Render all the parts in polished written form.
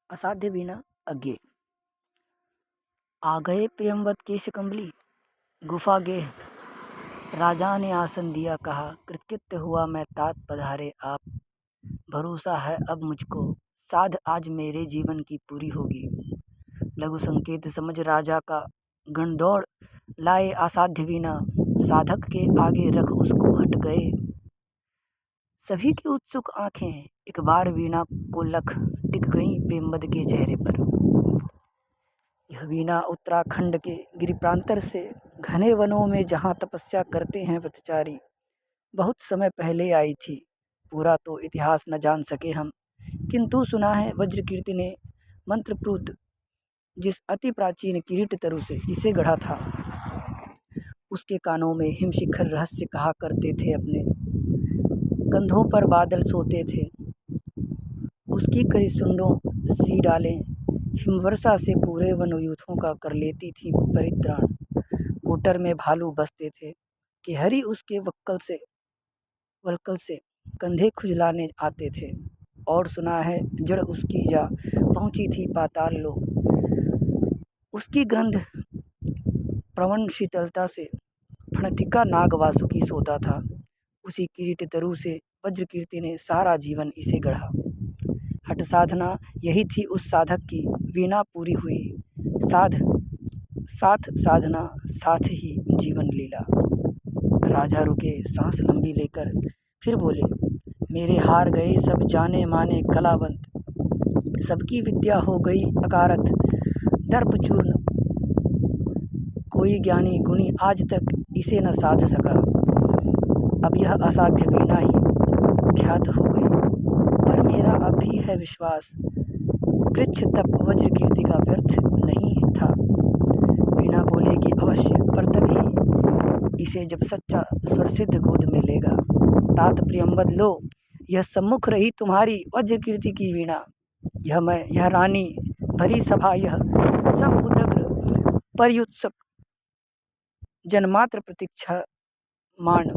असाध्य वीणा अज्ञे। आ गए प्रियंवत केश कंबली गुफा गेह। राजा ने आसन दिया कहा कृतकृत्य हुआ मैं तात पधारे आप। भरोसा है अब मुझको साध आज मेरे जीवन की पूरी होगी। लघु संकेत समझ राजा का गण दौड़ लाए असाध्य वीणा। साधक के आगे रख उसको हट गए सभी की उत्सुक आंखें। एक बार वीणा को लख टिक गईं प्रेमवद के चेहरे पर। यह वीणा उत्तराखंड के गिरि प्रांतर से घने वनों में जहाँ तपस्या करते हैं व्रतचारी, बहुत समय पहले आई थी। पूरा तो इतिहास न जान सके हम, किंतु सुना है वज्रकीर्ति ने मंत्रप्रूत जिस अति प्राचीन किरीट तरु से इसे गढ़ा था, उसके कानों में हिमशिखर रहस्य कहा करते थे। अपने कंधों पर बादल सोते थे, उसकी करिसुंडों सी डालें हिमवर्षा से पूरे वनयूथों का कर लेती थी परित्राण। कोटर में भालू बसते थे कि हरि उसके वलकल से कंधे खुजलाने आते थे। और सुना है जड़ उसकी जा पहुंची थी पाताल लो। उसकी ग्रंथ प्रवण शीतलता से फणटिका नाग वासुकी सोता था। उसी किरीट तरु से वज्रकीर्ति ने सारा जीवन इसे गढ़ा। हठ साधना यही थी उस साधक की, वीणा पूरी हुई साथ साधना साथ ही जीवन लीला। राजा रुके सांस लंबी लेकर फिर बोले, मेरे हार गए सब जाने माने कलावंत। सबकी विद्या हो गई अकारत दर्प चूर्ण। कोई ज्ञानी गुणी आज तक इसे न साध सका। अब यह असाध्य वीणा ही ख्यात हो गई। पर मेरा अब भी है विश्वास, कृच्छ तप वज्रकीर्ति का व्यर्थ नहीं था। वीणा बोलेगी अवश्य, पर तभी इसे जब सच्चा स्वरसिद्ध गोद में लेगा। तात प्रियंवद लो, यह सम्मुख रही तुम्हारी वज्रकीर्ति की वीणा। यह मैं, यह रानी भरी सभा, यह सब उदग्र पर्युत्सुक जनमात्र प्रतीक्षा मान।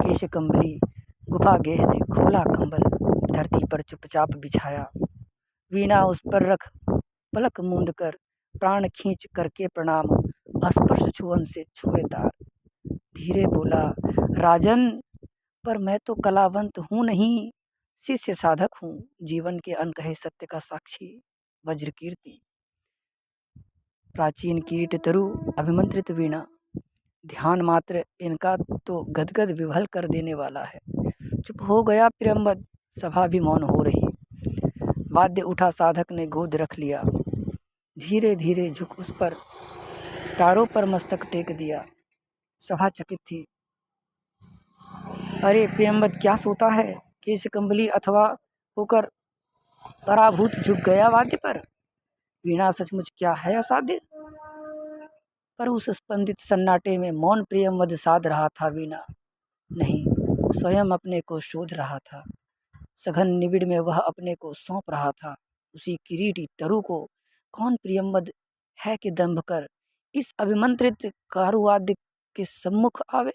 केश कंबली गुफा गेह ने खोला कंबल, धरती पर चुपचाप बिछाया। वीणा उस पर रख पलक मूंद कर प्राण खींच करके प्रणाम, स्पर्श छुअन से छुए तार। धीरे बोला, राजन पर मैं तो कलावंत हूँ नहीं, शिष्य साधक हूँ, जीवन के अनकहे सत्य का साक्षी वज्रकीर्ति। प्राचीन किरीट तरु अभिमंत्रित वीणा, ध्यान मात्र इनका तो गदगद विभल कर देने वाला है। चुप हो गया प्रियंवद, सभा भी मौन हो रही। वाद्य उठा, साधक ने गोद रख लिया, धीरे धीरे झुक उस पर तारों पर मस्तक टेक दिया। सभा चकित थी। अरे प्रियंवद क्या सोता है? केश कंबली अथवा होकर पराभूत झुक गया वाद्य पर। वीणा सचमुच क्या है असाध्य? पर उस स्पंदित सन्नाटे में मौन प्रियंवद साध रहा था। वीणा नहीं, स्वयं अपने को शोध रहा था। सघन निबिड़ में वह अपने को सौंप रहा था। उसी किरीटी तरु को कौन प्रियंवद है कि दंभ कर इस अभिमंत्रित कारुवाद्य के सम्मुख आवे?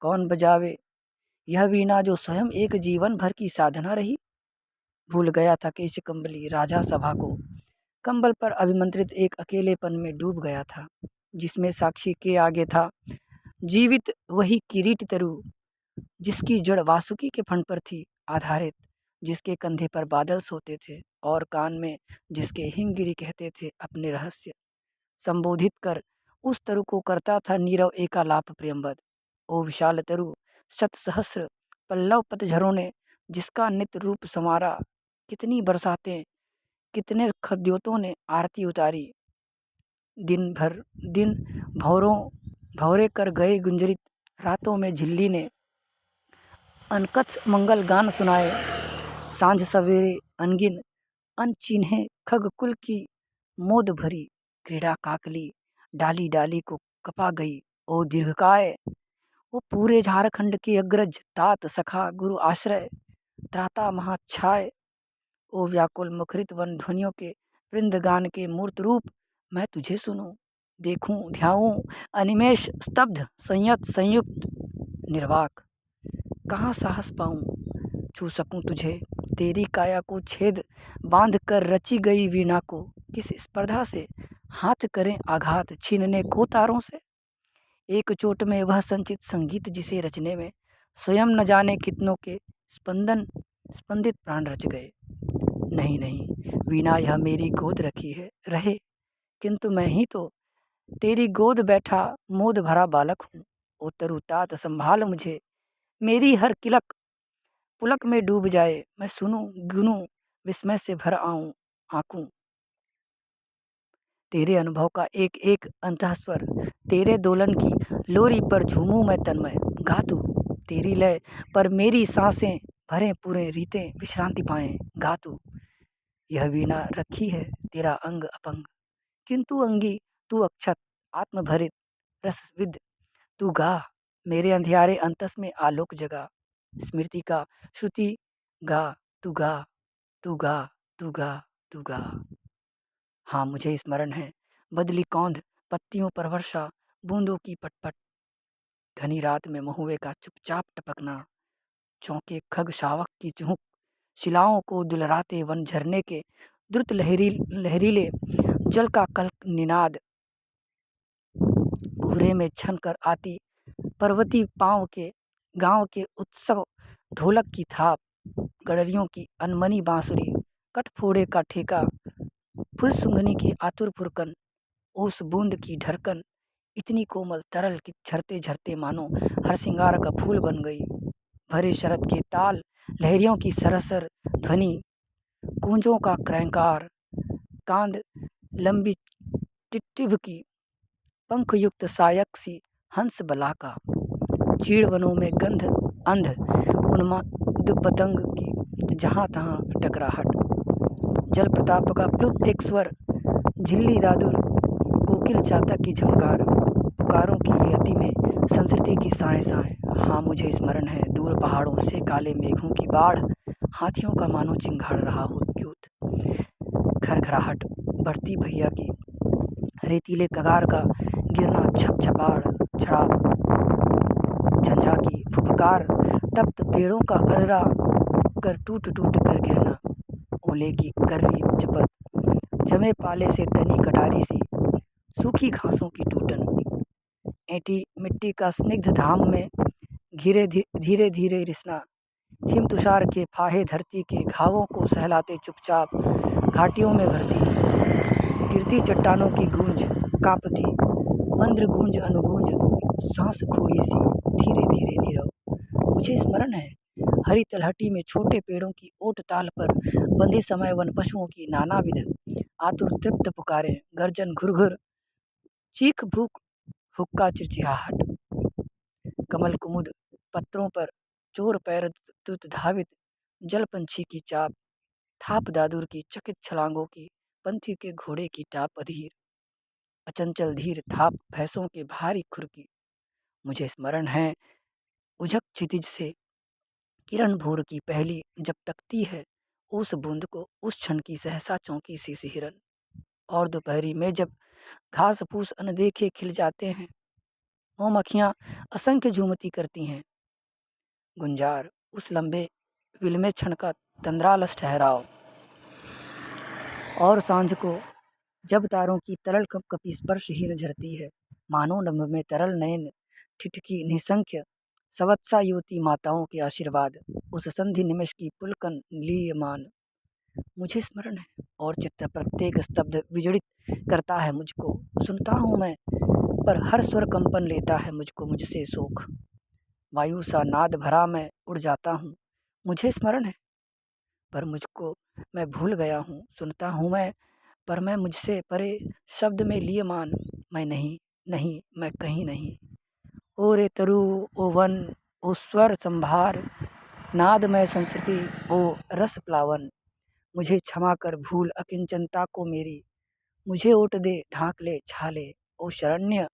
कौन बजावे यह वीणा जो स्वयं एक जीवन भर की साधना रही? भूल गया था केश कंबली राजा सभा को। कंबल पर अभिमंत्रित एक अकेलेपन में डूब गया था, जिसमें साक्षी के आगे था जीवित वही किरीट तरु, जिसकी जड़ वासुकी के फण पर थी आधारित, जिसके कंधे पर बादल सोते थे और कान में जिसके हिमगिरी कहते थे अपने रहस्य। संबोधित कर उस तरु को करता था नीरव एकालाप प्रियंवद। ओ विशाल तरु, शत सहस्र पल्लव पतझरों ने जिसका नित्य रूप संवारा। कितनी बरसातें, कितने खद्योतों ने आरती उतारी। दिन भौरे कर गए गुंजरित रातों में झिल्ली ने अनकथ मंगल गान सुनाए। सांझ सवेरे अनगिन अनचिन्हे खगकुल की मोद भरी क्रीड़ा काकली डाली डाली को कपा गई। ओ दीर्घकाय, वो पूरे झारखंड के अग्रज तात सखा गुरु आश्रय त्राता महाच्छाय। ओ व्याकुल मुखरित वन ध्वनियों के वृंदगान के मूर्त रूप, मैं तुझे सुनूं, देखूं, ध्याऊं, अनिमेष स्तब्ध संयुक्त निर्वाक। कहाँ साहस पाऊं, छू सकूं तुझे, तेरी काया को छेद बांध कर रची गई वीणा को किस स्पर्धा से हाथ करें आघात छीनने को तारों से। एक चोट में वह संचित संगीत जिसे रचने में स्वयं न जाने कितनों के स्पंदित प्राण रच गए। नहीं नहीं वीणा यह मेरी गोद रखी है रहे, किंतु मैं ही तो तेरी गोद बैठा मोद भरा बालक हूँ। ओ तरु तात संभाल मुझे, मेरी हर किलक पुलक में डूब जाए, मैं सुनूं गुनूं विस्मय से भर आऊं आंकूं तेरे अनुभव का एक एक अंतःस्वर, तेरे दोलन की लोरी पर झूमूं मैं तन्मय। गा तू तेरी लय पर मेरी सांसें भरें पूरे रीतें विश्रांति पाएं। गा तू यह वीणा रखी है तेरा अंग अपंग, किंतु अंगी तू अक्षत आत्मभरित रसविद। तू गा मेरे अंधियारे अंतस में आलोक जगा, स्मृति का श्रुति गा तू गा तू गा तू गा तू गा। हाँ मुझे स्मरण है बदली कौंध पत्तियों पर वर्षा बूंदों की पटपट, घनी रात में महुए का चुपचाप टपकना, चौंके खग शावक की चुहुक, शिलाओं को दुलराते वन झरने के द्रुत लहरीले जल का कल्प निनाद, भूरे में छन कर आती पर्वती पांव के गांव के उत्सव ढोलक की थाप, गडरियों की अनमनी बांसुरी, कटफोड़े का ठेका, फुल सुंघनी की आतुर फुरकन, ओस बूंद की ढरकन, इतनी कोमल तरल कि झरते झरते मानो हर सिंगार का फूल बन गई। भरे शरद के ताल लहरियों की सरसर ध्वनि, कूंजों का क्रैंकार, कांद लंबी टिट्टिभ की, पंखयुक्त सायक सी हंस बला का, चीड़ वनों में गंध अंध उन्माद पतंग की जहाँ तहाँ टकराहट, जल प्रताप का प्लुत एक स्वर, झिल्ली दादुर कोकिल चातक की झंकार, पुकारों की ये अति में संस्कृति की साएं साएं। हाँ मुझे स्मरण है दूर पहाड़ों से काले मेघों की बाढ़, हाथियों का मानो चिंगाड़ रहा हो द्यूत, घरघराहट बढ़ती भैया की, रेतीले कगार का गिरना छप छपाड़ छड़ाप, झंझा की फुफकार, तप्त पेड़ों का अर्रा कर टूट टूट कर गिरना, ओले की कर्री चपत, जमे पाले से तनी कटारी सी, सूखी घासों की टूटन, ऐंठी मिट्टी का स्निग्ध धाम में धीरे धीरे रिसना, हिम तुषार के फाहे धरती के घावों को सहलाते चुपचाप घाटियों में भरती, गिरती चट्टानों की गूंज कांपती, मंद्र गूंज अनुगूंज, सांस खोई सी धीरे धीरे नीरव। मुझे स्मरण है हरी तलहटी में छोटे पेड़ों की ओट ताल पर बंधे समय वन पशुओं की नानाविध आतुर तृप्त पुकारे, गर्जन घुरघुर, चीख भूख हुक्का चिरचिराहट, कमल कुमुद पत्रों पर चोर पैर द्रुत धावित, जल पंछी की चाप, थाप दादुर की चकित छलांगों की, पंथी के घोड़े की टाप अधीर, अचंचल धीर थाप भैंसों के भारी खुर की। मुझे स्मरण है उझक क्षितिज से किरण भोर की पहली जब तकती है उस बूंद को, उस क्षण की सहसा चौंकी सी सिहरन, और दोपहरी में जब घास फूस अनदेखे खिल जाते हैं, मधुमक्खियाँ असंख्य झूमती करती हैं, गुंजार उस लंबे विलमे क्षण का तंद्रालस ठहराव, और सांझ को जब तारों की तरल कपकपी स्पर्श हीर झरती है, मानो नभ में तरल नयन ठिठकी निसंख्य सवत्सा युवती माताओं के आशीर्वाद, उस संधि निमिष की पुलकन लीयमान। मुझे स्मरण है और चित्र प्रत्येक स्तब्ध विजड़ित करता है मुझको, सुनता हूँ मैं पर हर स्वर कंपन लेता है मुझको मुझसे सोख, वायु सा नाद भरा मैं उड़ जाता हूँ। मुझे स्मरण है पर मुझको मैं भूल गया हूँ, सुनता हूँ मैं पर मैं मुझसे परे शब्द में लिए मान, मैं नहीं नहीं मैं कहीं नहीं। ओ रे तरु ओ वन ओ स्वर संभार, नादमय संस्कृति ओ रस प्लावन, मुझे क्षमा कर भूल अकिंचनता को मेरी, मुझे ओट दे ढांक ले छाले ओ शरण्य,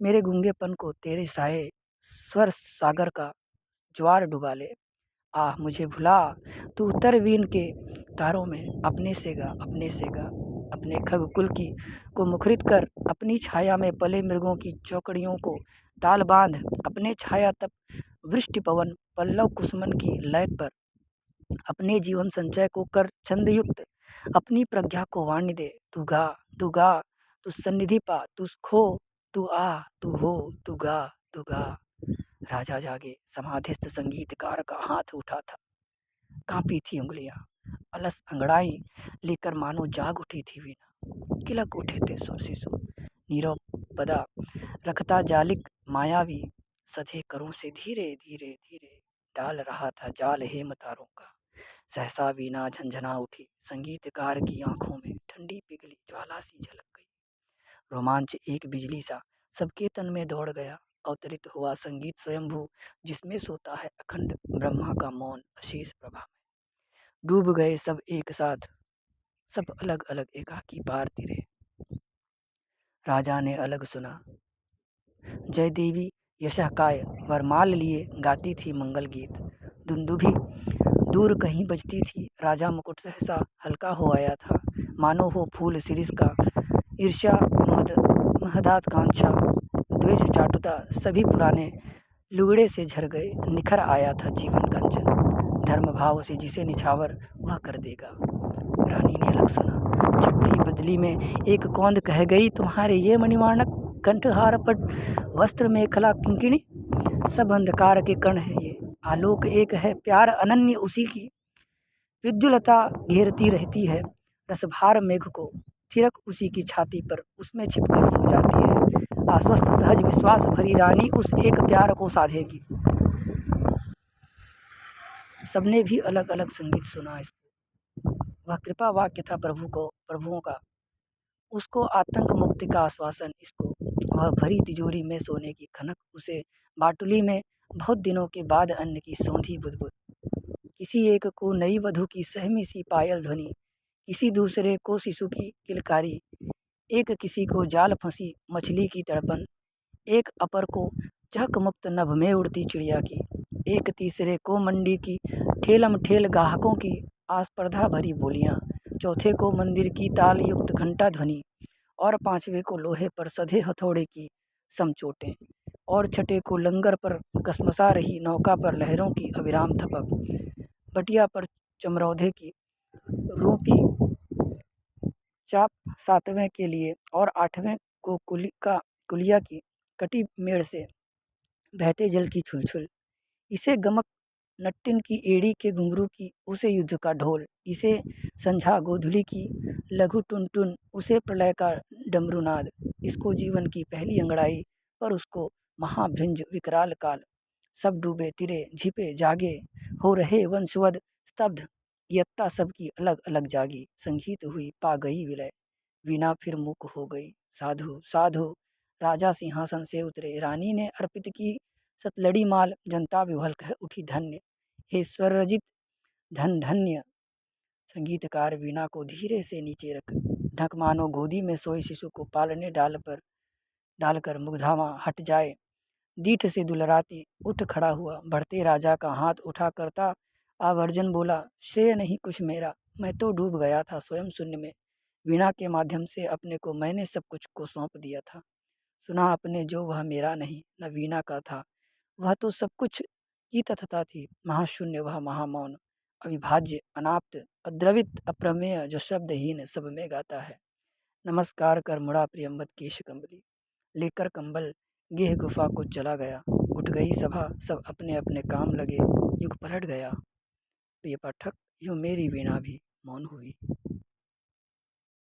मेरे गूंगेपन को तेरे साए स्वर सागर का ज्वार डुबा ले। आह मुझे भुला तू उत्तर वीन के तारों में अपने से गा अपने से गा, अपने खगकुल की को मुखरित कर, अपनी छाया में पले मृगों की चौकड़ियों को ताल बांध, अपने छाया तप वृष्टि पवन पल्लव कुसुमन की लय पर अपने जीवन संचय को कर छंदयुक्त, अपनी प्रज्ञा को वाण्य दे। तू गा, तू गा, तू सन्निधि पा, तू खो, तू आ, तू हो, तू गा, तू गा। राजा जागे, समाधिस्थ संगीतकार का हाथ उठा था, कांपी थी उंगलियां, अलस अंगड़ाई लेकर मानो जाग उठी थी वीणा। किलक उठे थे सुर शिशु, नीरव पदा रखता जालिक मायावी, सधे करों से धीरे धीरे धीरे डाल रहा था जाल हेम तारों का। सहसा वीणा झंझना उठी, संगीतकार की आंखों में ठंडी पिघली ज्वाला सी झलक गई। रोमांच एक बिजली सा सबके तन में दौड़ गया। अवतरित हुआ संगीत स्वयंभू, जिसमें सोता है अखंड ब्रह्मा का मौन अशेष प्रभा में। डूब गए सब एक साथ, सब अलग अलग एकाकी पार तिरे। राजा ने अलग सुना, जय देवी यशः काय वरमाल लिए गाती थी मंगल गीत। दुंदुभी दूर कहीं बजती थी, राजा मुकुट सहसा हल्का हो आया था, मानो हो फूल शिरीष का। ईर्ष्या मद महदात कांक्षा द्वेष चाटुता सभी पुराने लुगड़े से झर गए, निखर आया था जीवन कंचन। धर्म भाव से जिसे निछावर वह कर देगा। रानी ने अलग सुना, छठी बदली में एक कौंद कह गई, तुम्हारे ये मणिमाणक कंठहार पट वस्त्र मेखला किंकिणी, सब अंधकार के कण है ये, आलोक एक है प्यार अनन्य उसी की। विद्युलता घेरती रहती है रसभार मेघ को, थिरक उसी की छाती पर उसमें छिपकर सो जाती है। आश्वस्त सहज विश्वास भरी रानी उस एक प्यार को साधेगी। सबने भी अलग अलग संगीत सुना इसको। वह कृपा वाक्य था प्रभुओं का, उसको आतंक मुक्ति का आश्वासन, इसको वह भरी तिजोरी में सोने की खनक, उसे बाटुली में बहुत दिनों के बाद अन्न की सौंधी बुदबुद। किसी एक को नई वधु की सहमी सी पायल ध्वनि, किसी दूसरे को शिशु की किलकारी, एक किसी को जाल फंसी मछली की तड़पन, एक अपर को चहक मुक्त नभ में उड़ती चिड़िया की, एक तीसरे को मंडी की ठेलम ठेल गाहकों की आस्पर्धा भरी बोलियां, चौथे को मंदिर की ताल युक्त घंटा ध्वनि, और पांचवे को लोहे पर सधे हथौड़े की समचोटें, और छठे को लंगर पर कसमसा रही नौका पर लहरों की अविराम थपक, बटिया पर चमरौधे की रूपी चाप सातवें के लिए, और आठवें को कुलिया की कटी मेड़ से बहते जल की छुलछुल। इसे गमक नट्टिन की एड़ी के घुंघरू की, उसे युद्ध का ढोल, इसे संझा गोधुली की लघु टुनटुन, उसे प्रलय का डमरूनाद, इसको जीवन की पहली अंगड़ाई, पर उसको महाभृंज विकराल काल। सब डूबे तिरे झिपे जागे हो रहे वंशवद स्तब्ध, यत्ता सबकी अलग अलग जागी। संगीत हुई पा गई विलय, वीणा फिर मूक हो गई। साधु साधु राजा सिंहासन से उतरे, रानी ने अर्पित की सतलड़ी माल, जनता विह्वल कह उठी धन्य हे स्वरजित धन धन्य। संगीतकार वीणा को धीरे से नीचे रख ढक, मानो गोदी में सोए शिशु को पालने डालकर मुग्धावा हट जाए। दीठ से दुलराती उठ खड़ा हुआ, बढ़ते राजा का हाथ उठा करता आवर्जन बोला, श्रेय नहीं कुछ मेरा, मैं तो डूब गया था स्वयं शून्य में। वीणा के माध्यम से अपने को मैंने सब कुछ को सौंप दिया था। सुना अपने जो वह मेरा नहीं, न वीणा का था, वह तो सब कुछ की तथता थी। महाशून्य वह महामौन, अविभाज्य अनाप्त अद्रवित अप्रमेय, जो शब्दहीन सब में गाता है। नमस्कार कर मुड़ा प्रियंवत केश कंबली, लेकर कंबल गेह गुफा को चला गया। उठ गई सभा, सब अपने अपने काम लगे, युग पलट गया। प्रिय पाठक, यूँ मेरी वीणा भी मौन हुई।